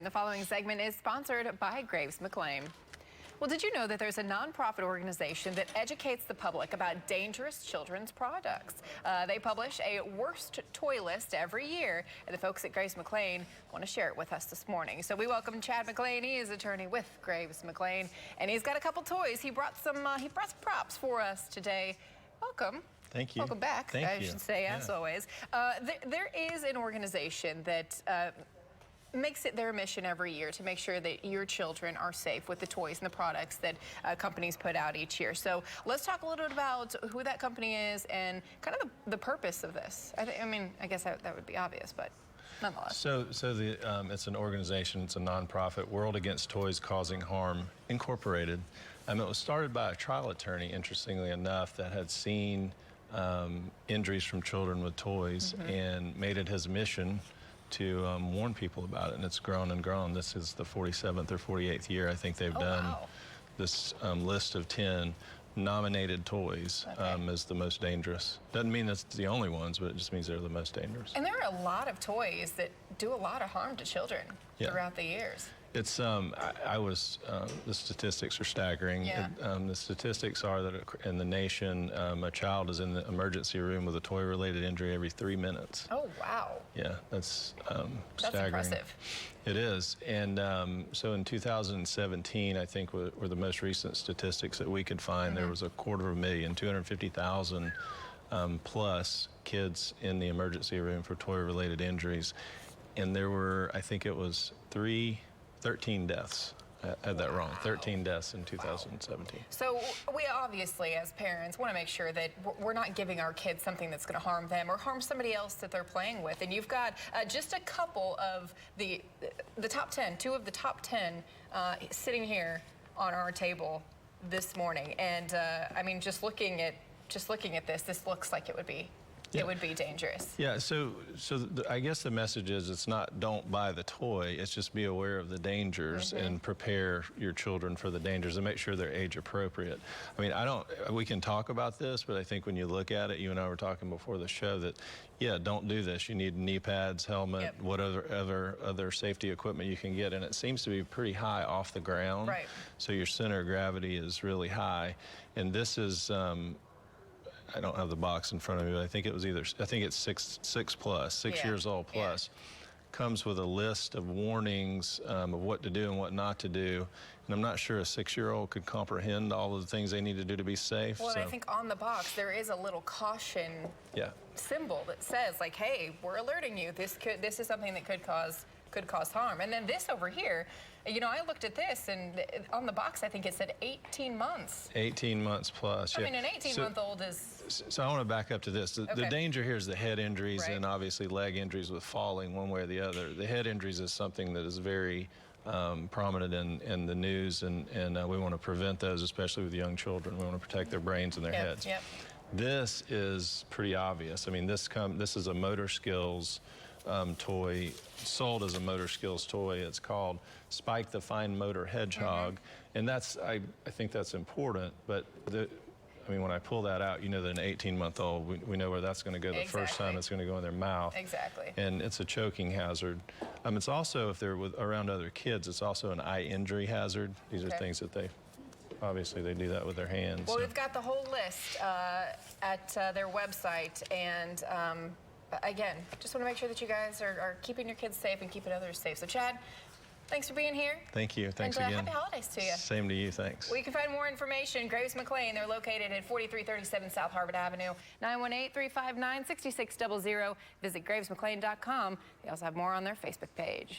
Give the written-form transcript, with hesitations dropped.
The following segment is sponsored by Graves McLain. Well, did you know that there's a nonprofit organization that educates the public about dangerous children's products? They publish a worst toy list every year, and the folks at Graves McLain want to share it with us this morning. So we welcome Chad McLain. He is attorney with Graves McLain, and he's got a couple toys. He brought some props for us today. Welcome. Thank you. Welcome back, Thank you. should say, as always. There is an organization that makes it their mission every year to make sure that your children are safe with the toys and the products that companies put out each year. So let's talk a little bit about who that company is and kind of the purpose of this. I guess that would be obvious, but nonetheless. So it's an organization, it's a nonprofit, World Against Toys Causing Harm Incorporated. It was started by a trial attorney, interestingly enough, that had seen injuries from children with toys and made it his mission to warn people about it, and it's grown and grown. This is the 47th or 48th year I think they've done this list of 10 nominated toys as the most dangerous. Doesn't mean that's the only ones, but it just means they're the most dangerous. And there are a lot of toys that do a lot of harm to children throughout the years. It's the statistics are staggering. The statistics are that in the nation, a child is in the emergency room with a toy-related injury every 3 minutes. Oh, wow. Yeah, that's That's staggering. impressive. It is, and so in 2017, I think were the most recent statistics that we could find. There was 250,000, 250,000 plus kids in the emergency room for toy-related injuries, and there were, I think it was 13 deaths. I had that wrong. 13 deaths in 2017. So we obviously, as parents, want to make sure that we're not giving our kids something that's going to harm them or harm somebody else that they're playing with. And you've got just a couple of the top 10, two of the top 10 sitting here on our table this morning. And I mean, just looking at this looks like it would be. It would be dangerous. Yeah, so I guess the message is it's not don't buy the toy, it's just be aware of the dangers and prepare your children for the dangers and make sure they're age appropriate. I mean, we can talk about this, but I think when you look at it, you and I were talking before the show that, yeah, don't do this. You need knee pads, helmet, whatever other safety equipment you can get, and it seems to be pretty high off the ground. Right. So your center of gravity is really high, and this is, I don't have the box in front of me, but I think it's six plus, 6 years old plus. Comes with a list of warnings of what to do and what not to do. And I'm not sure a 6-year-old could comprehend all of the things they need to do to be safe. Well, I think on the box there is a little caution symbol that says, like, hey, we're alerting you. This is something that could cause harm. And then this over here, you know, I looked at this, and on the box, I think it said 18 months. 18 months plus, I mean, an 18-month-old is... So I want to back up to this. The danger here is the head injuries and obviously leg injuries with falling one way or the other. The head injuries is something that is very prominent in the news, and we want to prevent those, especially with young children. We want to protect their brains and their heads. This is pretty obvious. I mean, this is a motor skills toy, sold as a motor skills toy. It's called Spike the Fine Motor Hedgehog, and I think that's important, but I mean, when I pull that out, you know that an 18-month-old, we know where that's going to go the first time it's going to go in their mouth. Exactly. And it's a choking hazard. It's also, if they're around other kids, it's also an eye injury hazard. These are things that obviously they do that with their hands. Well, we've got the whole list at their website, and again, just want to make sure that you guys are keeping your kids safe and keeping others safe. So, Chad, thanks for being here. Thank you. Thanks again. Happy holidays to you. Same to you. Thanks. Well, you can find more information. Graves McLain. They're located at 4337 South Harvard Avenue, 918-359-6600. Visit gravesmclain.com. They also have more on their Facebook page.